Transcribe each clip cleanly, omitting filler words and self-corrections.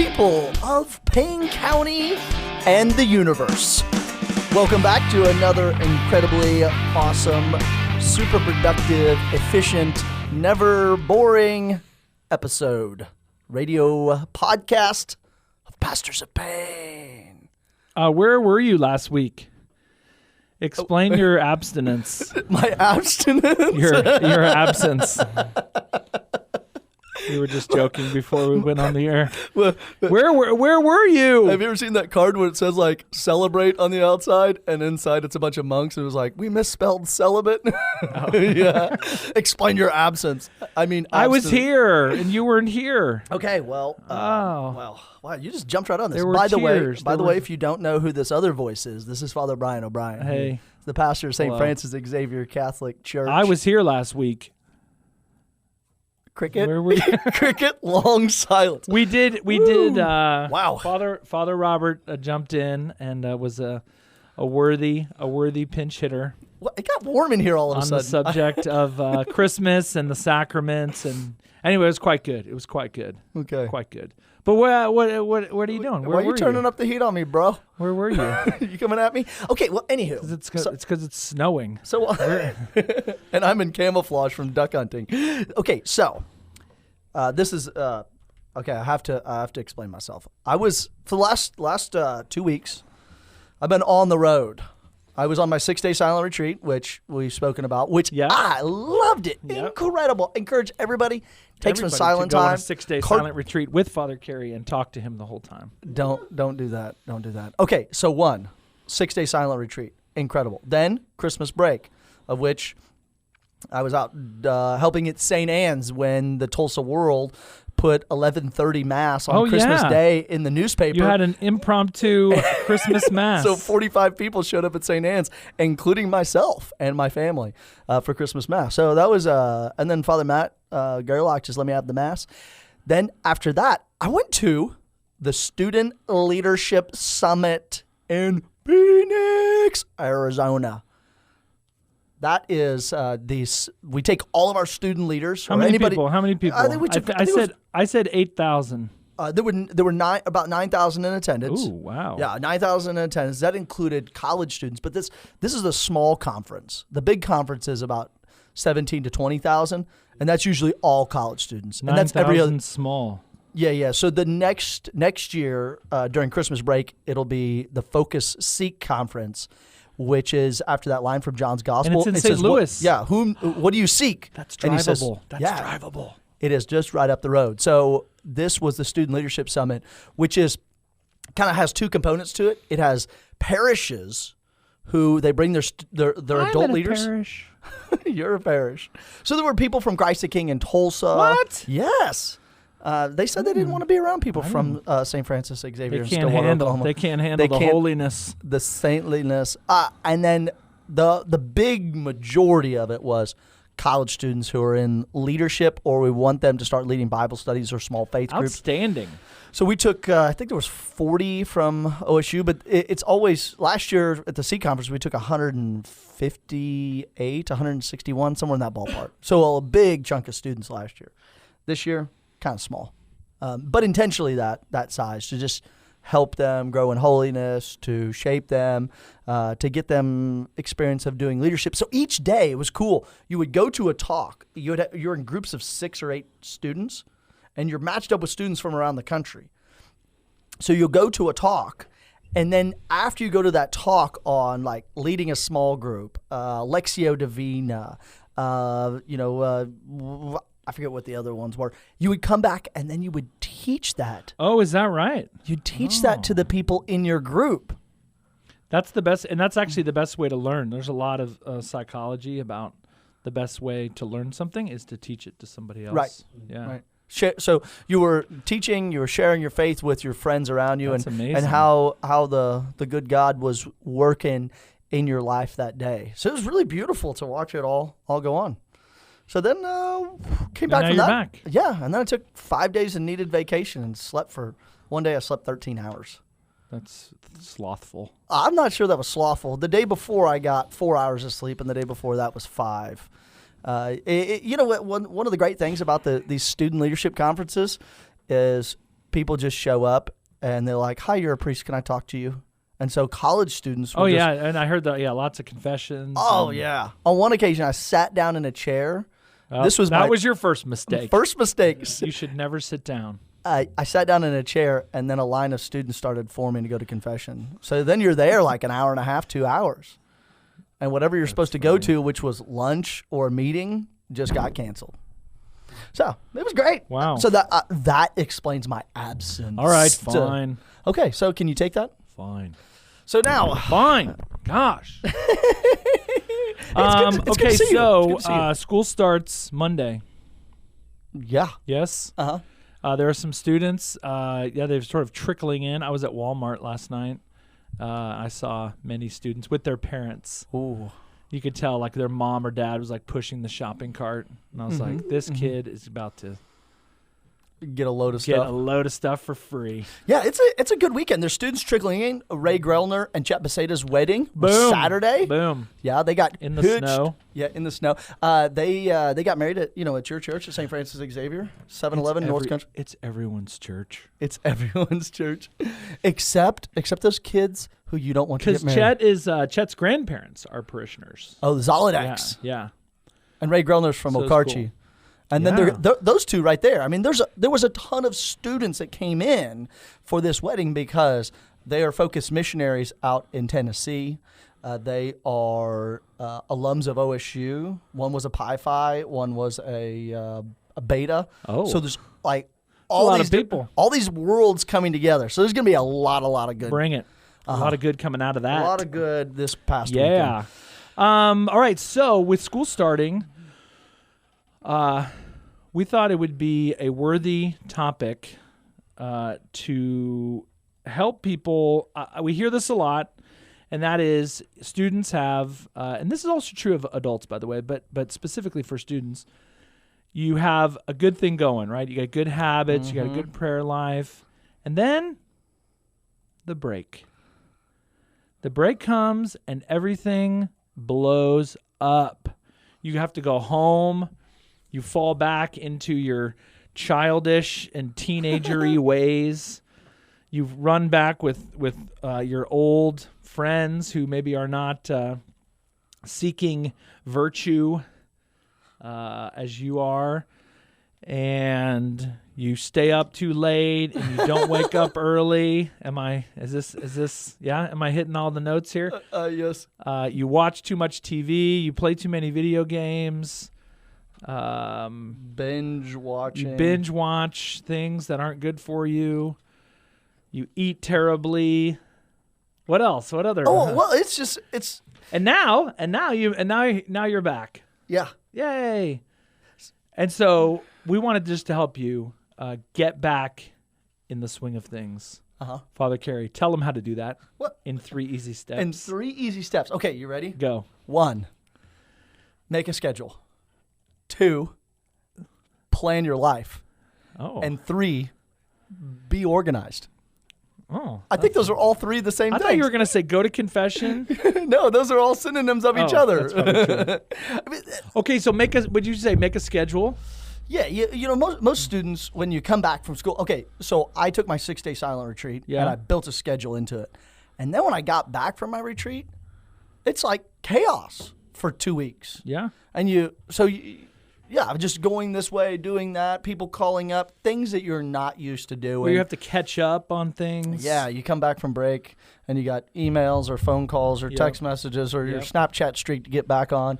people of Payne County and the universe. Welcome back to another incredibly awesome, super productive, efficient, never boring episode, radio podcast of Pastors of Payne. Where were you last week? Explain your abstinence. My abstinence? Your absence. We were just joking before we went on the air. Well, Where were you? have you ever seen that card where it says, like, celebrate on the outside, and inside it's a bunch of monks, and it was like, we misspelled celibate? Oh. Yeah. Explain your absence. I mean, I was abstinence. here, and you weren't here. Okay, well, Oh. wow, you just jumped right on this. There were By tears. the There way, were- if you don't know who this other voice is, this is Father Brian O'Brien. Hey. He's the pastor of St. Hello. Francis Xavier Catholic Church. I was here last week. Cricket. Where were you? Cricket. Long silence. We did. Wow. Father Robert jumped in and was a worthy pinch hitter Well, it got warm in here all of a on sudden. the subject of Christmas and the sacraments. And anyway, it was quite good. Okay. Quite good. But what are you doing? Why are you turning up the heat on me, bro? Where were you? You coming at me? Okay. Well, anywho. It's because it's snowing. So, and I'm in camouflage from duck hunting. Okay, so this is okay. I have to explain myself. I was for the last 2 weeks. I've been on the road. I was on my 6-day silent retreat, which we've spoken about, which Yeah. I loved it. Yep. Incredible. Encourage everybody. Take some Everybody silent to go on time. a 6-day silent retreat with Father Kerry and talk to him the whole time. Don't do that. Don't do that. Okay, so 6-day silent retreat. Incredible. Then Christmas break, of which I was out helping at St. Anne's when the Tulsa World put 11:30 Mass on Christmas yeah. Day in the newspaper. You had an impromptu Christmas mass. So 45 people showed up at St. Anne's, including myself and my family, for Christmas Mass. So that was, and then Father Matt Gerlach just let me have the Mass. Then after that, I went to the Student Leadership Summit in Phoenix, Arizona. That is we take all of our student leaders. How many people? I think we took, I said 8,000. there were about 9,000 in attendance. Ooh, wow. Yeah, 9,000 in attendance. That included college students, but this is a small conference. The big conference is about 17 to 20,000, and that's usually all college students. And that's every other small. Yeah. So the next year during Christmas break, it'll be the Focus Seek conference, which is after that line from John's Gospel. And it's in St. Louis. What do you seek? That's And he says, drivable. That's drivable. It is just right up the road. So this was the Student Leadership Summit, which is kind of has two components to it. It has parishes who they bring their adult leaders. Parish. You're a parish. So there were people from Christ the King in Tulsa. What? Yes. They said they didn't want to be around people from St. Francis Xavier They in can't Stillwater, handle. Oklahoma. They can't handle the holiness. The saintliness. And then the big majority of it was college students who are in leadership, or we want them to start leading Bible studies or small faith groups. Outstanding. So we took, I think there was 40 from OSU, but it's always, last year at the C conference, we took 158, 161, somewhere in that ballpark. So a big chunk of students last year. This year, kind of small. But intentionally that size to just help them grow in holiness, to shape them, to get them experience of doing leadership. So each day it was cool. You would go to a talk. You're in groups of 6 or 8 students, and you're matched up with students from around the country. So you'll go to a talk, and then after you go to that talk on like leading a small group, Lectio Divina, I forget what the other ones were. You would come back and then you would teach that. Oh, is that right? You'd teach that to the people in your group. That's the best, and that's actually the best way to learn. There's a lot of psychology about the best way to learn something is to teach it to somebody else. Right. Yeah. Right. So you were teaching, you were sharing your faith with your friends around you, That's and amazing. how the good God was working in your life that day. So it was really beautiful to watch it all go on. So then came back now from you're that. back. Yeah, and then I took 5 days of needed vacation and slept for one day. I slept 13 hours. That's slothful. I'm not sure that was slothful. The day before I got 4 hours of sleep, and the day before that was 5. You know what? One of the great things about these student leadership conferences is people just show up and they're like, "Hi, you're a priest. Can I talk to you?" And so college students will and I heard that. Yeah, lots of confessions. Yeah. On one occasion, I sat down in a chair. That was your first mistake. First mistake. You should never sit down. I sat down in a chair, and then a line of students started forming to go to confession. So then you're there like an hour and a half, 2 hours. And whatever you're supposed to go to, which was lunch or a meeting, just got canceled. So it was great. Wow. So that explains my absence. All right, fine. Okay, so can you take that? Fine. So now. Fine. Gosh. It's good to see you. School starts Monday. Yeah. Yes? Uh-huh. There are some students. They're sort of trickling in. I was at Walmart last night. I saw many students with their parents. Ooh. You could tell, like, their mom or dad was, like, pushing the shopping cart. And I was like, this kid is about to get a load of stuff for free. Yeah, it's a good weekend. There's students trickling in. Ray Grellner and Chet Beseda's wedding was Saturday. Boom. Yeah, they got in the snow. Yeah, in the snow. They got married at at your church at St. Francis Xavier, 711 North Country. It's everyone's church. It's everyone's church, except those kids who you don't want to get married. Because Chet's grandparents are parishioners. Oh, the Zolodaks. Yeah. And Ray Grellner's from Okarche. Cool. And then those two right there. I mean, there was a ton of students that came in for this wedding because they are focused missionaries out in Tennessee. They are alums of OSU. One was a Pi Phi. One was a Beta. Oh, so there's like all these people, all these worlds coming together. So there's going to be a lot of good. Bring it. A lot of good coming out of that. A lot of good this past weekend. Yeah. All right. So with school starting, we thought it would be a worthy topic to help people. We hear this a lot, and that is students have, and this is also true of adults, by the way, but specifically for students, you have a good thing going, right? You got good habits, you got a good prayer life, and then the break. The break comes, and everything blows up. You have to go home. You fall back into your childish and teenagery ways. You run back with your old friends who maybe are not seeking virtue as you are, and you stay up too late and you don't wake up early. Am I hitting all the notes here? Yes. You watch too much TV. You play too many video games. Binge watching. You binge watch things that aren't good for you. You eat terribly. What else? What other? Oh well, it's. And now you're back. Yeah. Yay! And so we wanted just to help you get back in the swing of things. Father Kerry, tell them how to do that. What? In 3 easy steps. In 3 easy steps. Okay, you ready? Go. 1, make a schedule. 2, plan your life. Oh. And 3, be organized. Oh. I think those are all 3 the same I thing. thought you were going to say go to confession. No, those are all synonyms of each other. That's probably true. I mean, okay, so would you say make a schedule? Yeah, you know, most students, when you come back from school, okay, so I took my 6-day silent retreat, and I built a schedule into it. And then when I got back from my retreat, it's like chaos for 2 weeks. Yeah. And I'm just going this way, doing that, people calling up, things that you're not used to doing. Where you have to catch up on things. Yeah, you come back from break, and you got emails or phone calls or text messages or your Snapchat streak to get back on.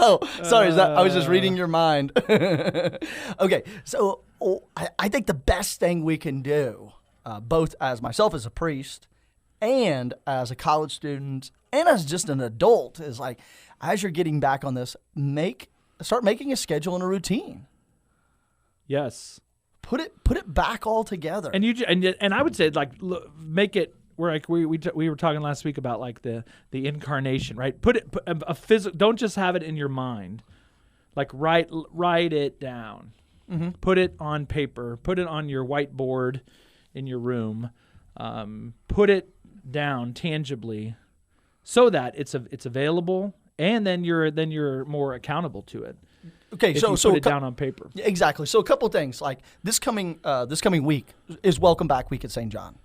Oh, sorry, I was just reading your mind. Okay, so I think the best thing we can do, both as myself as a priest and as a college student and as just an adult, is like, as you're getting back on this, start making a schedule and a routine. Yes. Put it back all together. And I would say, like, make it where, like, we were talking last week about, like, the incarnation, right? Put a physical. Don't just have it in your mind. Like, write it down. Mm-hmm. Put it on paper. Put it on your whiteboard in your room. Put it down tangibly, so that it's available, and then you're more accountable to it. Okay, if so you so put it down on paper. Yeah, exactly. So a couple of things like this coming week is Welcome Back Week at St. John.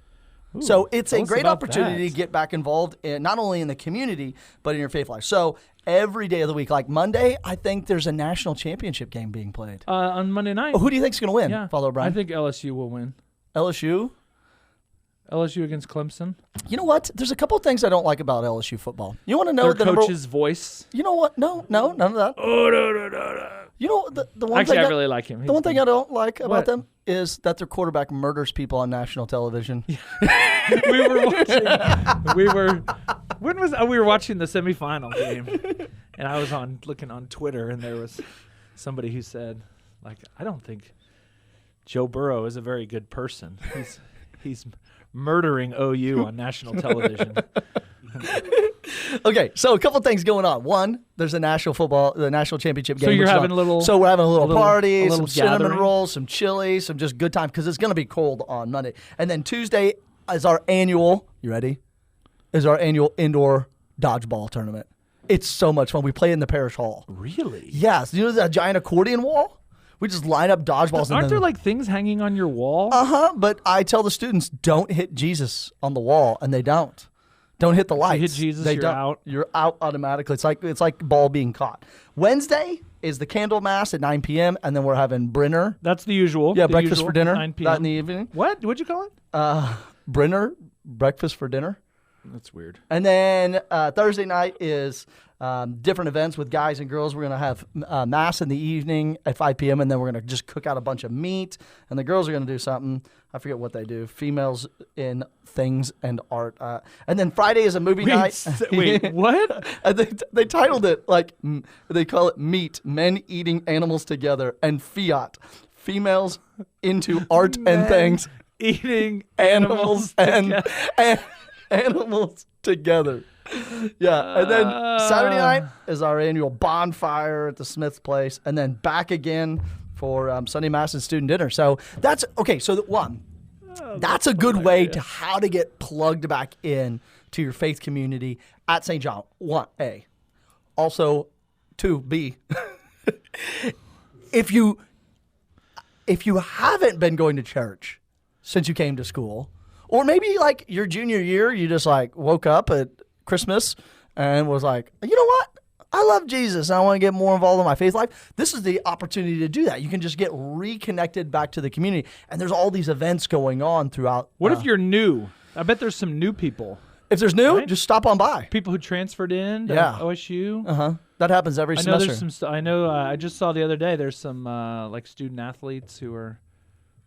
Ooh, So it's tell a us great about opportunity that. to get back involved not only in the community but in your faith life. So every day of the week, like Monday, I think there's a national championship game being played. On Monday night. Oh, who do you think's going to win? Yeah, Father O'Brien. I think LSU will win. LSU. LSU against Clemson. You know what? There's a couple of things I don't like about LSU football. You want to know Their the number? coach's voice. You know what? No, none of that. Oh, no. You know the one Actually, thing I really like him. the one thing I don't like about What? them is that their quarterback murders people on national television. we were watching. We were watching the semifinal game, and I was looking on Twitter, and there was somebody who said, like, I don't think Joe Burrow is a very good person. He's murdering OU on national television. Okay, so a couple things going on. One, there's the national championship game. So you're which is having on. a little. So we're having a little party, little some cinnamon gathering. rolls, some chili, some just good time because it's going to be cold on Monday. And then Tuesday is our annual. You ready? Is our annual indoor dodgeball tournament. It's so much fun. We play in the parish hall. Really? Yes. You know that giant accordion wall? We just line up dodgeballs. Aren't there like things hanging on your wall? But I tell the students, don't hit Jesus on the wall, and they don't. Don't hit the lights. hit Jesus, They you're don't. out. You're out automatically. It's like ball being caught. Wednesday is the candle mass at 9 p.m. and then we're having Brenner. That's the usual. Yeah, the breakfast usual, for dinner. 9 p.m. That in the evening. What'd you call it? Brenner, breakfast for dinner. That's weird. And then Thursday night is different events with guys and girls. We're going to have mass in the evening at 5 p.m. and then we're going to just cook out a bunch of meat. And the girls are going to do something. I forget what they do. Females in things and art. And then Friday is a movie night. Wait, what? And they titled it like they call it Meat, Men Eating Animals Together, and Fiat, Females into Art and Things, Eating Animals and Animals Together. Yeah, and then Saturday night is our annual bonfire at the Smith's place, and then back again for Sunday Mass and student dinner. So that's okay. So that's a good way to how to get plugged back in to your faith community at St. John. 1A. Also, 2B. If you haven't been going to church since you came to school, or maybe like your junior year, you just like woke up at Christmas and was like, you know what? I love Jesus and I want to get more involved in my faith life. This is the opportunity to do that. You can just get reconnected back to the community. And there's all these events going on throughout. What if you're new? I bet there's some new people. If there's new, Right? just stop on by. People who transferred in to Yeah. OSU. That happens every I know semester. there's some. I know. I just saw the other day. There's some like student athletes who are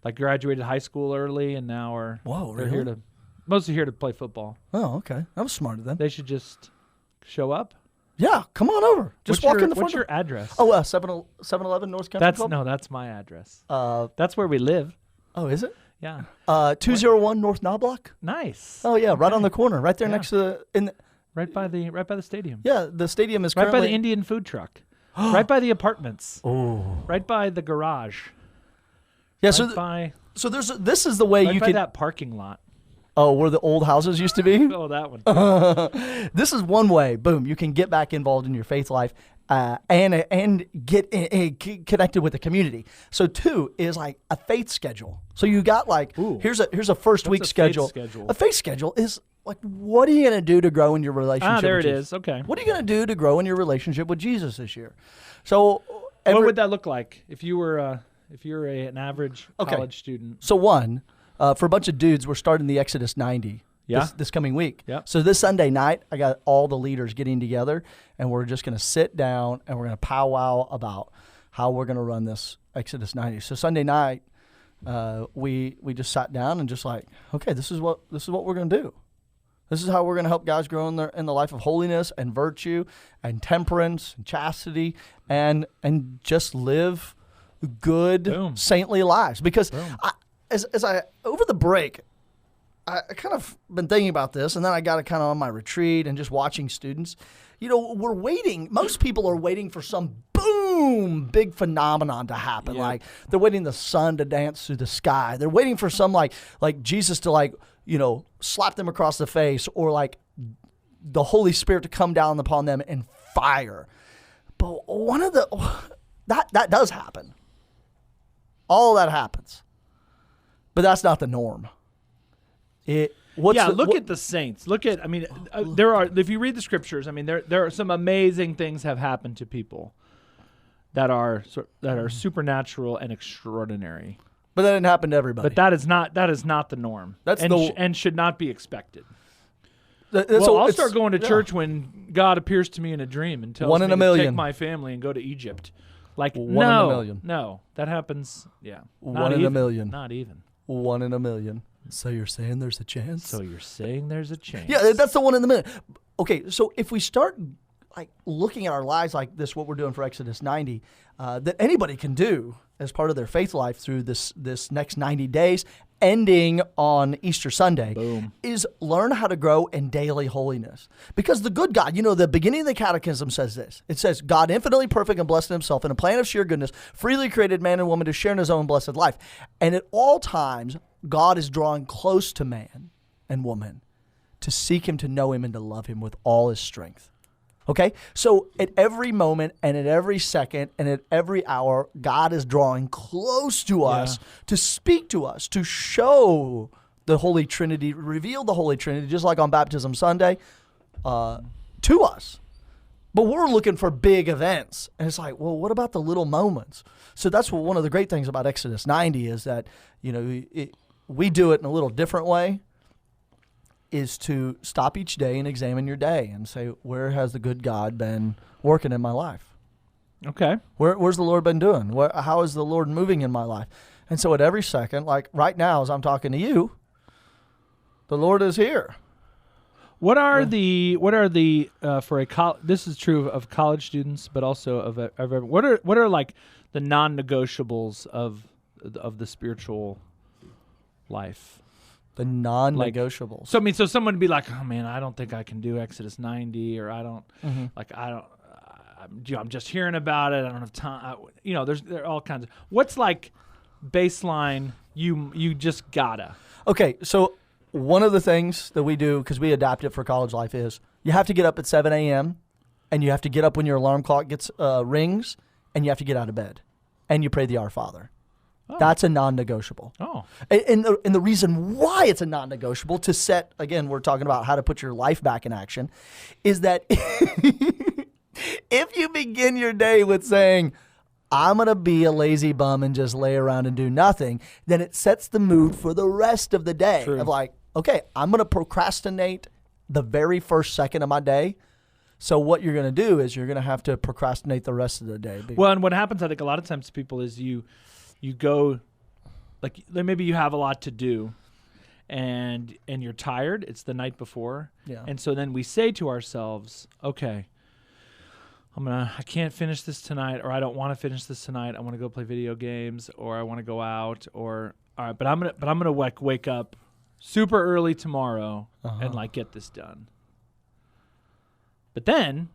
like graduated high school early and now are. Whoa, they're really? here to mostly here to play football. Oh, okay. I was smarter then. They should just show up. Yeah, come on over. Just walk in the front What's your door. address? Oh, 7-Eleven North Country Club? That's my address. Oh, That's where we live. is it? Yeah. 201 North Knobloch? Nice. Oh, yeah, right on the corner, right there Yeah. next to Right by the stadium. yeah, the stadium is Right currently. by the Indian food truck. Right by the apartments. Oh. Right by the garage. Yeah, Right so this is the way by you can. that parking lot. Oh, where the old houses used to be? Oh, that one. This is one way, boom, you can get back involved in your faith life and get connected with the community. So 2 is like a faith schedule. So you got like, Ooh. here's a first week a faith schedule. schedule? A faith schedule is like, what are you going to do to grow in your relationship There with it Jesus? is. Okay. What are you going to do to grow in your relationship with Jesus this year? So What would that look like if you were an average Okay. college student? So for a bunch of dudes, we're starting the Exodus 90 this coming week. Yep. So this Sunday night, I got all the leaders getting together, and we're just going to sit down and we're going to powwow about how we're going to run this Exodus 90. So Sunday night, we just sat down and just like, okay, this is what we're going to do. This is how we're going to help guys grow in the life of holiness and virtue and temperance and chastity and just live good, Boom. saintly lives. Because as I over the break, I kind of been thinking about this, and then I got it kind of on my retreat and just watching students. You know, we're waiting. Most people are waiting for some boom, big phenomenon to happen. Yeah. Like they're waiting the sun to dance through the sky. They're waiting for some like Jesus to slap them across the face, or like the Holy Spirit to come down upon them in fire. But one of the That does happen. All that happens. But that's not the norm. Look at the saints. There are, if you read the scriptures, there are some amazing things have happened to people that are supernatural and extraordinary. But that didn't happen to everybody. But that is not the norm. And should not be expected. I'll start going to church when God appears to me in a dream and tells me to take my family and go to Egypt. Like, one in a million. No, that happens. Yeah, one in a million. Not even 1 in a million. So you're saying there's a chance? Yeah, that's the 1 in a million. Okay, so if we start like looking at our lives like this, what we're doing for Exodus 90, that anybody can do as part of their faith life through this next 90 days, ending on Easter Sunday, is learn how to grow in daily holiness. Because the good God, the beginning of the Catechism says this. It says, God, infinitely perfect and blessed in himself, in a plan of sheer goodness, freely created man and woman to share in his own blessed life. And at all times, God is drawing close to man and woman to seek him, to know him, and to love him with all his strength. Okay? So at every moment and at every second and at every hour, God is drawing close to us to speak to us, to show the Holy Trinity, reveal the Holy Trinity, just like on Baptism Sunday, to us. But we're looking for big events. And it's like, well, what about the little moments? So that's one of the great things about Exodus 90 is that, we do it in a little different way, is to stop each day and examine your day and say, where has the good God been working in my life? Okay. Where's the Lord been doing? How is the Lord moving in my life? And so at every second, like right now as I'm talking to you, the Lord is here. What are the this is true of college students, but also of what are like the non-negotiables of the spiritual life? The non-negotiables. So someone would be like, oh man, I don't think I can do Exodus 90, or I'm just hearing about it. I don't have time. There are all kinds of, what's like baseline, you just gotta. Okay, so one of the things that we do, because we adapt it for college life, is you have to get up at 7 a.m. and you have to get up when your alarm clock rings, and you have to get out of bed, and you pray the Our Father. Oh. That's a non-negotiable. Oh. And the reason why it's a non-negotiable, to set, again, we're talking about how to put your life back in action, is that if you begin your day with saying, I'm going to be a lazy bum and just lay around and do nothing, then it sets the mood for the rest of the day. True. Of like, okay, I'm going to procrastinate the very first second of my day. So what you're going to do is you're going to have to procrastinate the rest of the day. Well, and what happens, I think, a lot of times to people is you go, like maybe you have a lot to do and you're tired. It's the night before. Yeah. And so then we say to ourselves, okay, I can't finish this tonight, or I don't want to finish this tonight. I want to go play video games, or I want to go out, or all right, but I'm going to wake up super early tomorrow and like get this done. But then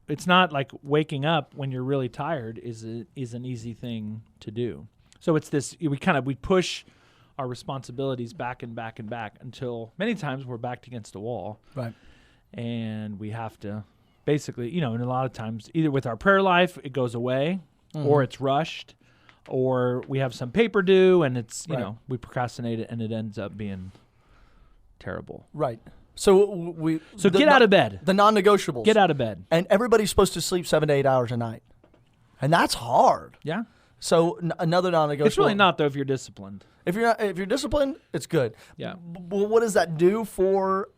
it's not like waking up when you're really tired is an easy thing to do. So it's this, we push our responsibilities back and back and back until many times we're backed against a wall. Right. And we have to basically, and a lot of times either with our prayer life, it goes away, or it's rushed, or we have some paper due and it's, we procrastinate it and it ends up being terrible. Right. So get out of bed. The non-negotiables. Get out of bed. And everybody's supposed to sleep 7 to 8 hours a night. And that's hard. Yeah. So another non-negotiable. It's really not, though, if you're disciplined. If you're disciplined, it's good. Yeah. But what does that do for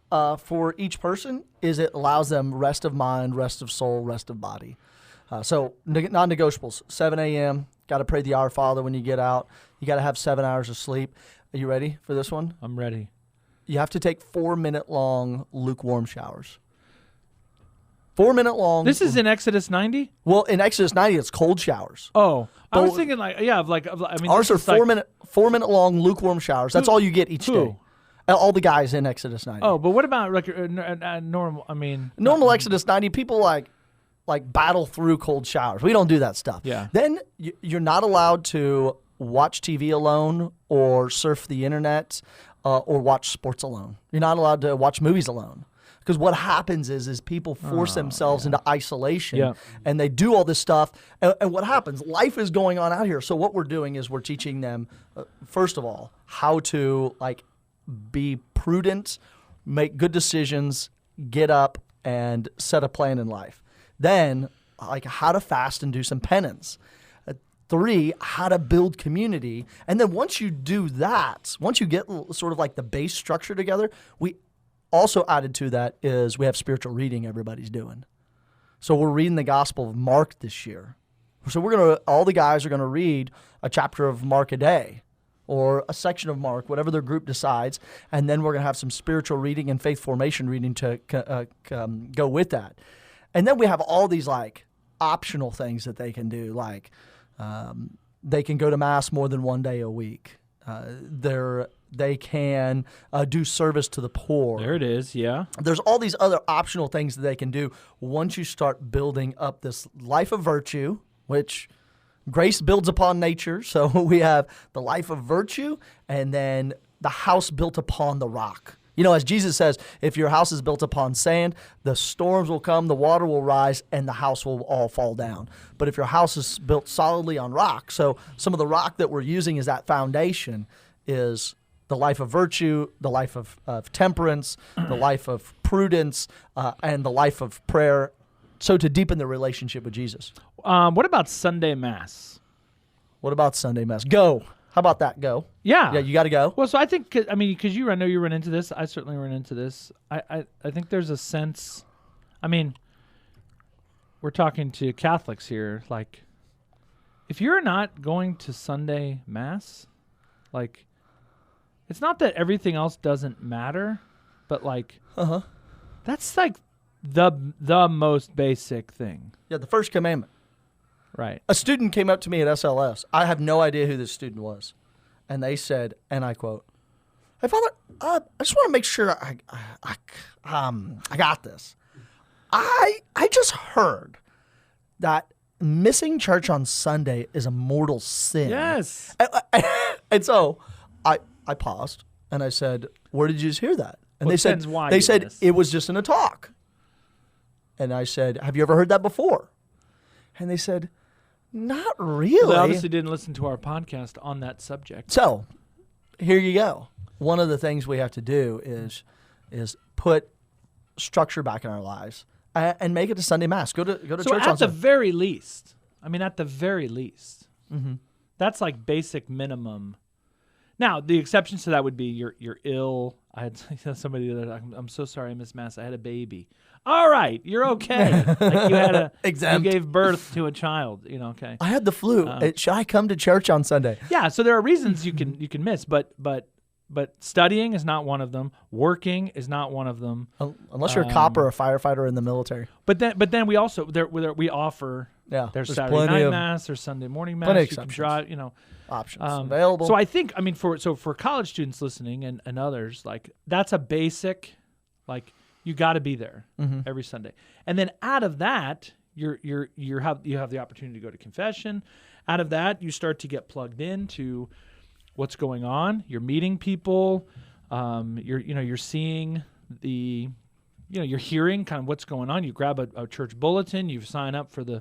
each person? Is it allows them rest of mind, rest of soul, rest of body. So non-negotiables, 7 a.m., got to pray the Our Father when you get out. You got to have 7 hours of sleep. Are you ready for this one? I'm ready. You have to take 4-minute long lukewarm showers. 4-minute long. This is in Exodus 90? Well, in Exodus 90, it's cold showers. Oh, I was thinking ours are 4-minute long lukewarm showers. That's all you get each day. All the guys in Exodus 90. Oh, but what about normal? Normal Exodus 90, people like battle through cold showers. We don't do that stuff. Yeah. Then you're not allowed to watch TV alone or surf the internet or watch sports alone. You're not allowed to watch movies alone. Because what happens is people force themselves into isolation, Yeah. and they do all this stuff. And what happens? Life is going on out here. So what we're doing is we're teaching them, first of all, how to be prudent, make good decisions, get up, and set a plan in life. Then, how to fast and do some penance. 3, how to build community. And then once you do that, once you get sort of the base structure together, we also added to that is we have spiritual reading everybody's doing. So we're reading the Gospel of Mark this year. So all the guys are going to read a chapter of Mark a day or a section of Mark, whatever their group decides. And then we're going to have some spiritual reading and faith formation reading to go with that. And then we have all these optional things that they can do, they can go to Mass more than one day a week. They can do service to the poor. There it is, yeah. There's all these other optional things that they can do once you start building up this life of virtue, which grace builds upon nature. So we have the life of virtue and then the house built upon the rock. As Jesus says, if your house is built upon sand, the storms will come, the water will rise, and the house will all fall down. But if your house is built solidly on rock, so some of the rock that we're using as that foundation is the life of virtue, the life of temperance, the life of prudence, and the life of prayer, so to deepen the relationship with Jesus. What about Sunday Mass? What about Sunday Mass? Go. How about that? Go. Yeah. Yeah, you got to go. Well, so I think, because I know you run into this. I certainly run into this. I think there's a sense, we're talking to Catholics here. If you're not going to Sunday Mass, it's not that everything else doesn't matter, but that's the most basic thing. Yeah, the first commandment. Right. A student came up to me at SLS. I have no idea who this student was. And they said, and I quote, "Hey, Father, I just want to make sure I got this. I just heard that missing church on Sunday is a mortal sin." Yes. And so I paused and I said, "Where did you just hear that?" And Well, they said, depends why you missed. it was just in a talk. And I said, "Have you ever heard that before?" And they said, "Not really." They obviously didn't listen to our podcast on that subject. So, here you go. One of the things we have to do is put structure back in our lives and make it a Sunday Mass. Go to church on at the Sunday. very least, Mm-hmm. that's basic minimum. Now, the exceptions to that would be you're ill. I had somebody that I'm so sorry I missed Mass. I had a baby. All right, you're okay. You had Exempt. You gave birth to a child. Okay. I had the flu. Should I come to church on Sunday? Yeah. So there are reasons you can miss, but studying is not one of them. Working is not one of them. Unless you're a cop or a firefighter in the military. But then we also we offer. Yeah, There's there's Saturday plenty night of Mass. There's Sunday morning Mass. plenty You of can exceptions. drive. Options available. So I think, for college students listening and others, that's a basic, you got to be there every Sunday. And then out of that, you have the opportunity to go to confession. Out of that, you start to get plugged into what's going on. You're meeting people. You're seeing you're hearing kind of what's going on. You grab a church bulletin. You sign up for the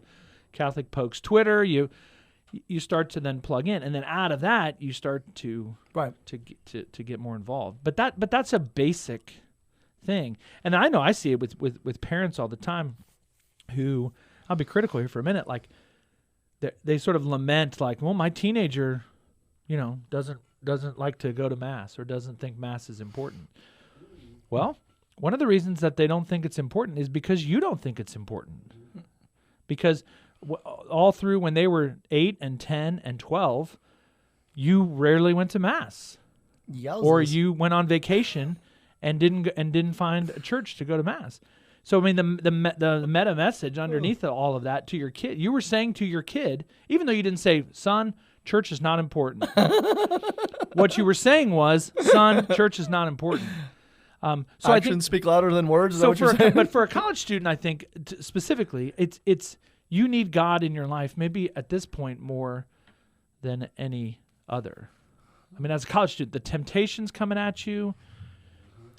Catholic Pokes Twitter. You start to then plug in, and then out of that you start to get more involved. But that's a basic thing, and I know I see it with parents all the time, who, I'll be critical here for a minute, they sort of lament well, my teenager, doesn't like to go to Mass or doesn't think Mass is important. Well, one of the reasons that they don't think it's important is because you don't think it's important, because all through when they were 8 and 10 and 12, you rarely went to Mass. Yowzers. Or you went on vacation and didn't find a church to go to Mass. So the meta message underneath all of that to your kid, you were saying to your kid, even though you didn't say, "Son, church is not important." What you were saying was, "Son, church is not important." So Actions I think speak louder than words. Is that what you're saying? but for a college student, I think specifically, it's you need God in your life, maybe at this point more than any other. As a college student, the temptations coming at you,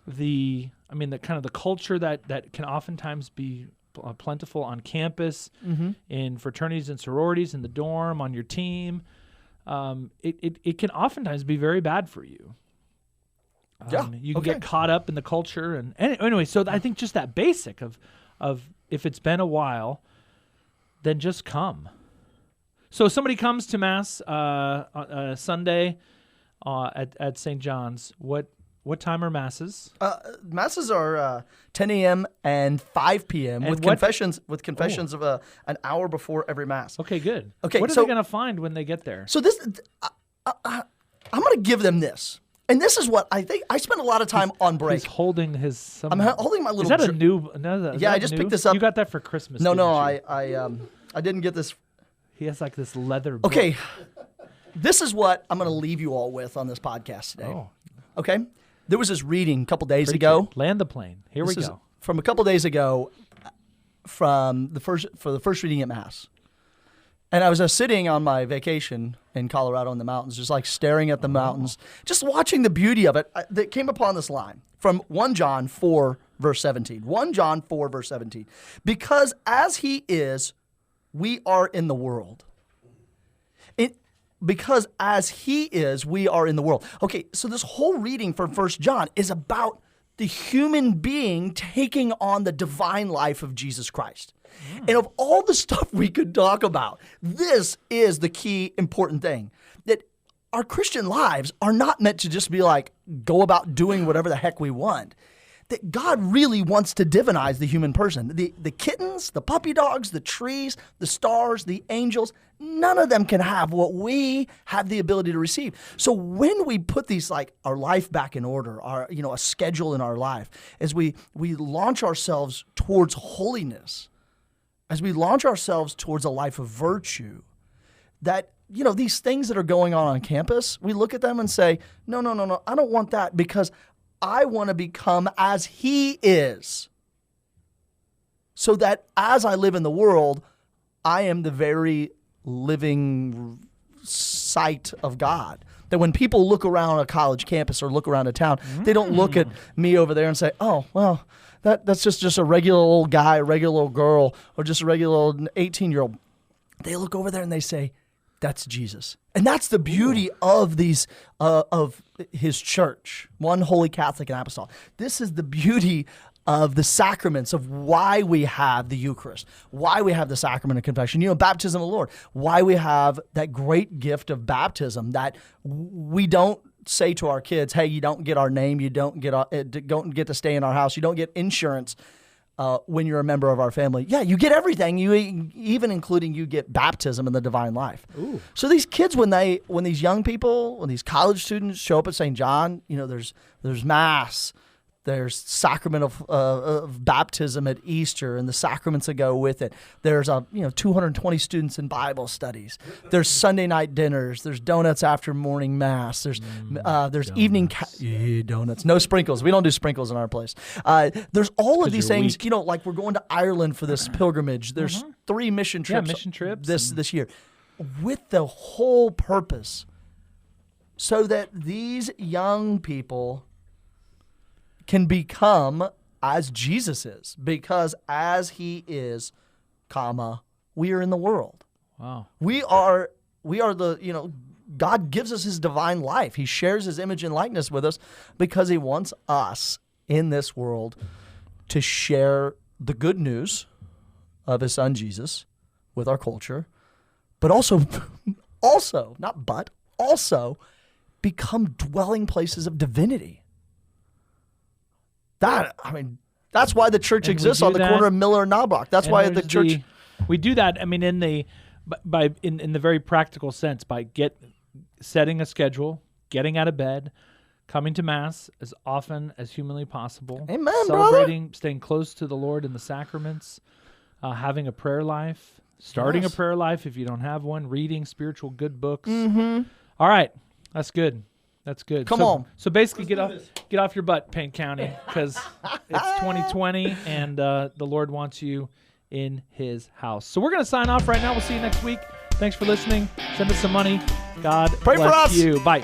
the I mean, the kind of the culture that can oftentimes be plentiful on campus, in fraternities and sororities, in the dorm, on your team, it can oftentimes be very bad for you. You can get caught up in the culture, and anyway. So I think just that basic of if it's been a while, then just come. So somebody comes to Mass on Sunday at St. John's. What time are Masses? Masses are 10 a.m. and 5 p.m. And with confessions of an hour before every Mass. Okay, good. Okay, what are they going to find when they get there? So this, I'm going to give them this. And this is what I think. I spent a lot of time on break. He's holding his. I'm holding my little. Is that a new? No, yeah, I just picked this up. You got that for Christmas? No, didn't you? I didn't get this. He has like this leather book. Okay, this is what I'm going to leave you all with on this podcast today. Oh. Okay, there was this reading a couple days ago. Land the plane. Here we go. From a couple days ago, for the first reading at Mass. And I was sitting on my vacation in Colorado in the mountains, just like staring at the mountains, just watching the beauty of it. That came upon this line from 1 John 4, verse 17. 1 John 4, verse 17. Because as he is, we are in the world. Because as he is, we are in the world. Okay, so this whole reading from 1 John is about the human being taking on the divine life of Jesus Christ. And of all the stuff we could talk about, this is the key important thing. That our Christian lives are not meant to just be like, go about doing whatever the heck we want. That God really wants to divinize the human person. The kittens, the puppy dogs, the trees, the stars, the angels, none of them can have what we have the ability to receive. So when we put these, like, our life back in order, a schedule in our life, as we launch ourselves towards holiness, as we launch ourselves towards a life of virtue, that, these things that are going on campus, we look at them and say, no, I don't want that, because I want to become as he is, so that as I live in the world, I am the very living sight of God. That when people look around a college campus or look around a town, they don't look at me over there and say, oh, well, that's just a regular old guy, a regular old girl, or just a regular old 18-year-old. They look over there and they say, that's Jesus. And that's the beauty of these, of his church, one holy Catholic and apostolic. This is the beauty of the sacraments, of why we have the Eucharist, why we have the sacrament of confession, baptism of the Lord, why we have that great gift of baptism, that we don't say to our kids, hey, you don't get our name, you don't get to stay in our house, you don't get insurance when you're a member of our family. Yeah, you get everything, even including you get baptism in the divine life. Ooh. So these kids, when these young people, when these college students show up at St. John, there's Mass, there's sacrament of baptism at Easter and the sacraments that go with it. There's 220 students in Bible studies. There's Sunday night dinners. There's donuts after morning Mass. There's evening donuts. No sprinkles. We don't do sprinkles in our place. There's all of these things. Weak. Like we're going to Ireland for this pilgrimage. There's 3 mission trips. Yeah, mission trips this year, with the whole purpose, so that these young people can become as Jesus is, because as he is, we are in the world. Wow. We are the, God gives us his divine life. He shares his image and likeness with us because he wants us in this world to share the good news of his son Jesus with our culture, but also become dwelling places of divinity. That's why the church exists on the corner of Miller and Knobloch. That's why the church. We do that. I mean, in the very practical sense, by setting a schedule, getting out of bed, coming to Mass as often as humanly possible. Amen, celebrating, brother. Staying close to the Lord in the sacraments, having a prayer life, starting a prayer life if you don't have one, reading spiritual good books. Mm-hmm. All right, that's good. That's good. Come on. So basically, get off your butt, Payne County, because it's 2020 and the Lord wants you in his house. So we're going to sign off right now. We'll see you next week. Thanks for listening. Send us some money. God Pray bless for us. you. Bye.